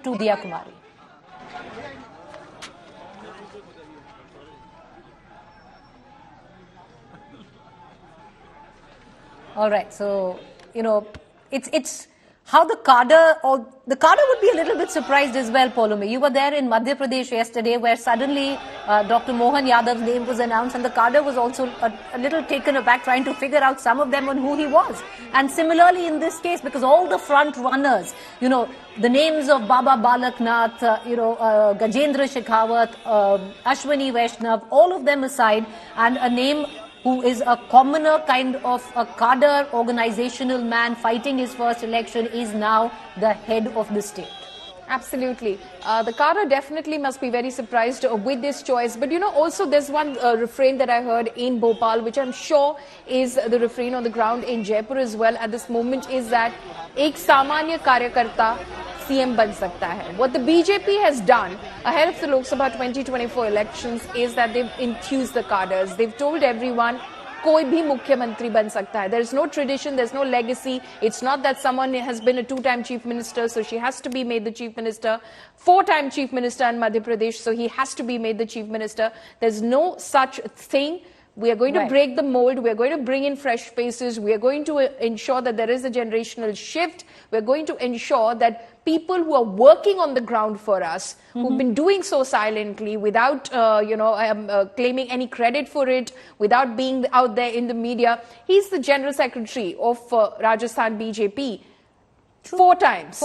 to Diya Kumari. All right, so, it's how the cadre would be a little bit surprised as well, Paulomi. You were there in Madhya Pradesh yesterday where suddenly Dr. Mohan Yadav's name was announced and the cadre was also a little taken aback trying to figure out some of them on who he was. And similarly in this case, because all the front runners, the names of Baba Balaknath, Gajendra Shekhawat, Ashwini Vaishnav, all of them aside, and a name who is a commoner kind of a cadre organizational man fighting his first election is now the head of the state. Absolutely. The cadre definitely must be very surprised with this choice. But also there's one refrain that I heard in Bhopal, which I'm sure is the refrain on the ground in Jaipur as well at this moment, is that ek samanya karyakarta CM ban sakta hai. What the BJP has done ahead of the Lok Sabha 2024 elections is that they've enthused the cadres. They've told everyone, koi bhi mukhyamantri ban sakta hai. There's no tradition, there's no legacy. It's not that someone has been a two-time chief minister, so she has to be made the chief minister. Four-time chief minister in Madhya Pradesh, so he has to be made the chief minister. There's no such thing. We are going to break the mold. We are going to bring in fresh faces. We are going to ensure that there is a generational shift. We are going to ensure that people who are working on the ground for us, who've been doing so silently without, claiming any credit for it, without being out there in the media. He's the general secretary of Rajasthan BJP. True. Four times,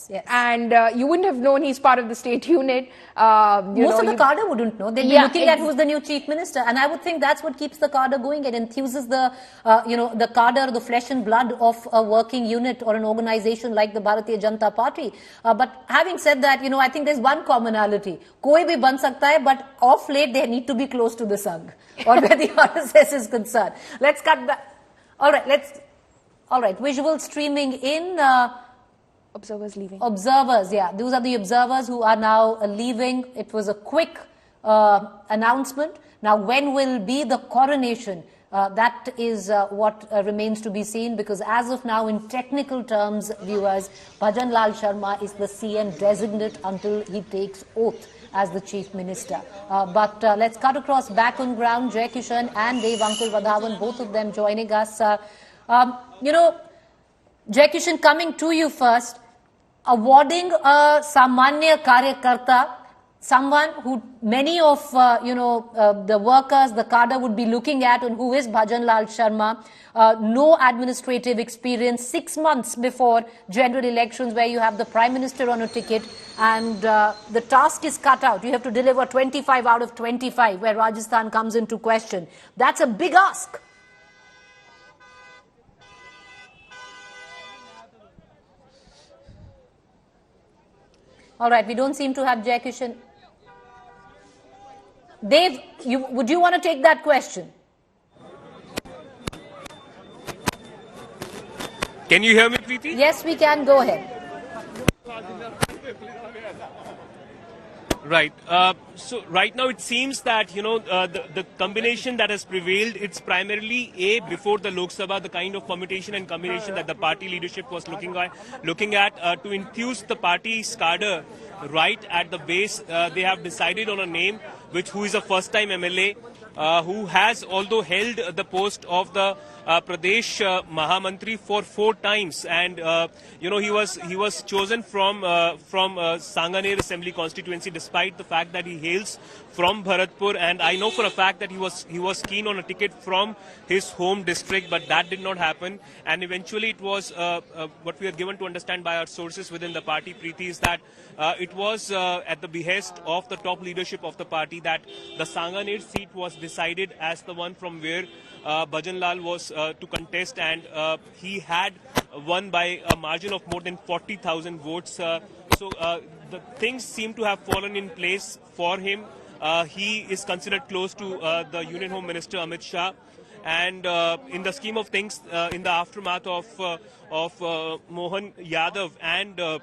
yes. And you wouldn't have known he's part of the state unit. Most of the cadre wouldn't know. They'd be looking at who's the new chief minister. And I would think that's what keeps the cadre going. It enthuses the cadre, the flesh and blood of a working unit or an organization like the Bharatiya Janata Party. But having said that, I think there's one commonality. Koi bhi ban sakta hai, but off late they need to be close to the Sangh or where the RSS is concerned. Let's cut back. All right, visual streaming in. Observers leaving. Observers, yeah. Those are the observers who are now leaving. It was a quick announcement. Now, when will be the coronation? That is what remains to be seen, because as of now, in technical terms, viewers, Bhajan Lal Sharma is the CM designate until he takes oath as the chief minister. But let's cut across back on ground. Jai Kishan and Dev Ankur Vadhavan, both of them joining us. Jai Kishan, coming to you first, awarding a Samanya Karyakarta, someone who many of the workers, the cadre would be looking at, and who is Bhajan Lal Sharma, no administrative experience, 6 months before general elections where you have the Prime Minister on a ticket and the task is cut out. You have to deliver 25 out of 25 where Rajasthan comes into question. That's a big ask. All right, we don't seem to have Jai Kishan. Dave, would you want to take that question? Can you hear me, Preeti? Yes, we can. Go ahead. Right. So right now it seems that, the combination that has prevailed, it's primarily before the Lok Sabha, the kind of permutation and combination that the party leadership was looking at to enthuse the party's cadre right at the base. They have decided on a name who is a first-time MLA, who has although held the post of the Pradesh Mahamantri for 4 times, and he was chosen from Sanganer Assembly constituency, despite the fact that he hails from Bharatpur, and I know for a fact that he was keen on a ticket from his home district, but that did not happen. And eventually it was what we are given to understand by our sources within the party, Preeti, is that it was at the behest of the top leadership of the party that the Sanganer seat was decided as the one from where Bhajan Lal was to contest, and he had won by a margin of more than 40,000 votes. So the things seem to have fallen in place for him. He is considered close to the Union Home Minister Amit Shah, and in the scheme of things, in the aftermath of Mohan Yadav and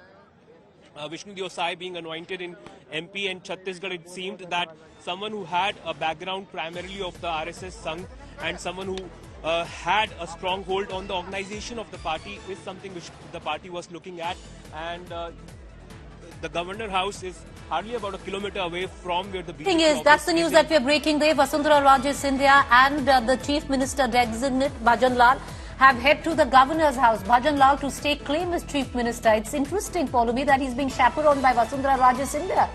Vishnu Deosai being anointed in MP and Chhattisgarh, it seemed that someone who had a background primarily of the RSS Sangh and someone who had a strong hold on the organization of the party is something which the party was looking at. And the governor house is hardly about a kilometer away from where the BJP Thing is, that's the news that we're breaking today. Vasundhara Raje Scindia and the Chief Minister designate Bhajan Lal have head to the governor's house. Bhajan Lal to stake claim as Chief Minister. It's interesting, Paulumi, that he's being chaperoned by Vasundhara Raje Scindia.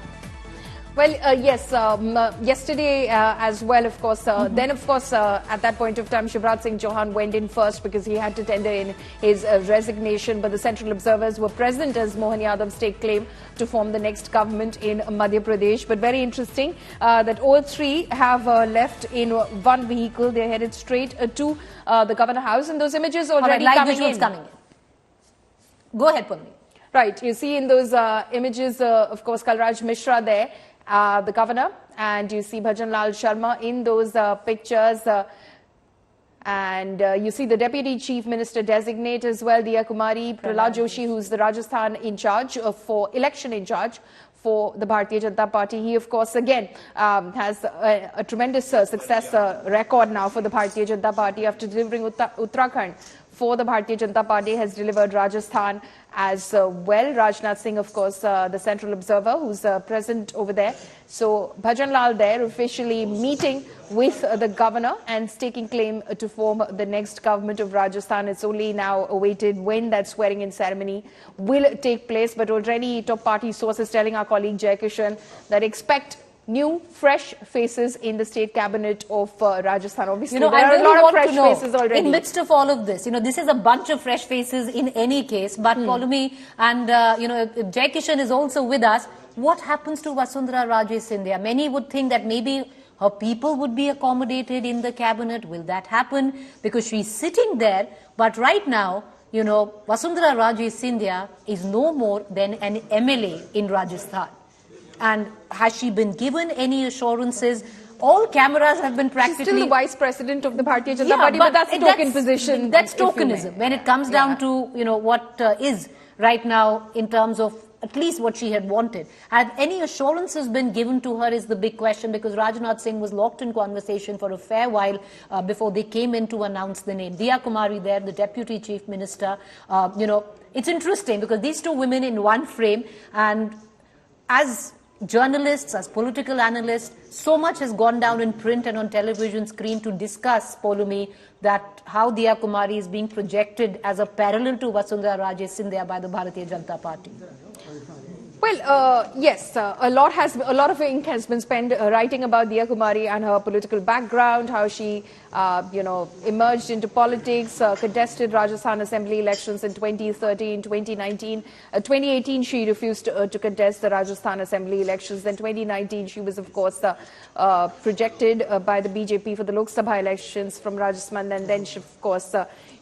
Well, yes, yesterday as well, of course. Then, of course, at that point of time, Shivraj Singh Chauhan went in first because he had to tender in his resignation. But the central observers were present as Mohan Yadav staked claim to form the next government in Madhya Pradesh. But very interesting that all three have left in one vehicle. They're headed straight to the governor house. And those images already coming in. Go ahead, Paulumi. Right. You see in those images, of course, Kalraj Mishra there. The governor, and you see Bhajan Lal Sharma in those pictures, and you see the Deputy Chief Minister designate as well, Diya Kumari, Prahlad Joshi, who's the Rajasthan in charge for election in charge for the Bharatiya Janata Party. He, of course, again has a tremendous success record now for the Bharatiya Janata Party after delivering Uttarakhand. For the Bharatiya Janata Party has delivered Rajasthan as well. Rajnath Singh, of course, the central observer who's present over there. So Bhajan Lal there officially meeting with the governor and staking claim to form the next government of Rajasthan. It's only now awaited when that swearing-in ceremony will take place. But already top party sources telling our colleague Jai Kishan that expect new, fresh faces in the state cabinet of Rajasthan. Obviously, there are a lot of fresh faces already. In midst of all of this, this is a bunch of fresh faces in any case. But Paulumi and, if Jai Kishan is also with us, what happens to Vasundhara Raje Scindia? Many would think that maybe her people would be accommodated in the cabinet. Will that happen? Because she's sitting there. But right now, Vasundhara Raje Scindia is no more than an MLA in Rajasthan. And has she been given any assurances? All cameras have been practically... She's still the vice president of the Bharatiya Janata Party, but that's a token position. That's tokenism. When it comes down to, what is right now in terms of at least what she had wanted. Have any assurances been given to her is the big question, because Rajnath Singh was locked in conversation for a fair while before they came in to announce the name. Diya Kumari there, the Deputy Chief Minister. It's interesting because these two women in one frame, and as journalists, as political analysts, so much has gone down in print and on television screen to discuss, Paulumi, that how Diya Kumari is being projected as a parallel to Vasundhara Raje Scindia by the Bharatiya Janata Party. Well, yes, a lot of ink has been spent writing about Diya Kumari and her political background, how she, emerged into politics, contested Rajasthan Assembly elections in 2013, 2019. 2018, she refused to contest the Rajasthan Assembly elections. Then 2019, she was, of course, projected by the BJP for the Lok Sabha elections from Rajasthan, and then,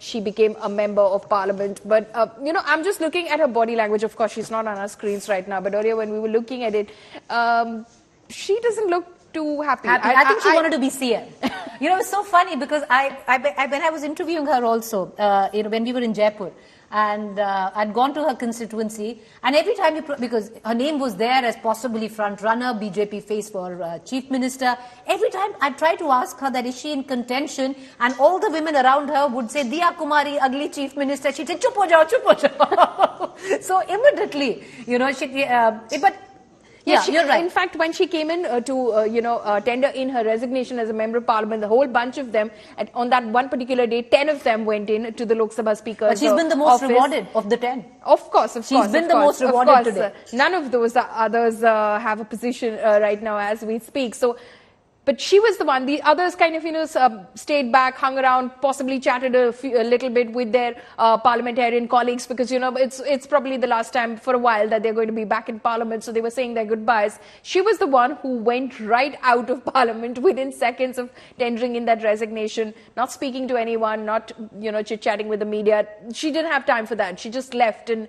she became a member of parliament. But, I'm just looking at her body language. Of course, she's not on our screens right now, but earlier when we were looking at it, she doesn't look too happy. I think she wanted to be CM. It's so funny because when I was interviewing her also, when we were in Jaipur, and I'd gone to her constituency, and every time, because her name was there as possibly front runner, BJP face for chief minister, every time I tried to ask her that is she in contention, and all the women around her would say, Diya Kumari, ugly chief minister. She'd say, chup ho jao, chup ho jao. So immediately, but yeah, you're right. In fact, when she came in to tender in her resignation as a member of parliament, the whole bunch of them, on that one particular day, 10 of them went in to the Lok Sabha speaker's But she's been the most rewarded of the 10. Of course. She's been the most rewarded today. None of those others have a position right now as we speak. So, but she was the one. The others kind of, stayed back, hung around, possibly chatted a little bit with their parliamentarian colleagues because, it's probably the last time for a while that they're going to be back in parliament. So they were saying their goodbyes. She was the one who went right out of parliament within seconds of tendering in that resignation, not speaking to anyone, not, chit-chatting with the media. She didn't have time for that. She just left. And,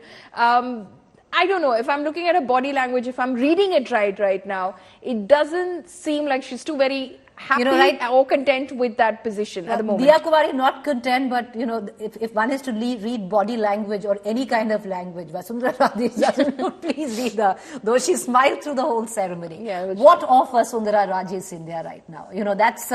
I don't know, if I'm looking at her body language, if I'm reading it right now, it doesn't seem like she's too very happy or content with that position at the moment. Diya Kumari not content, but if one is to read body language or any kind of language, Vasundhara Raje doesn't please read her, though she smiled through the whole ceremony. Yeah, what of Vasundhara Raje Scindia right now? That's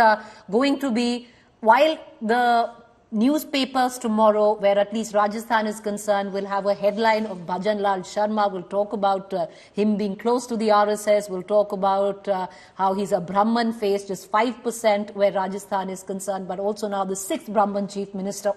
going to be, while the newspapers tomorrow, where at least Rajasthan is concerned, will have a headline of Bhajan Lal Sharma. We'll talk about him being close to the RSS. We'll talk about how he's a Brahman face, just 5% where Rajasthan is concerned, but also now the 6th Brahman chief minister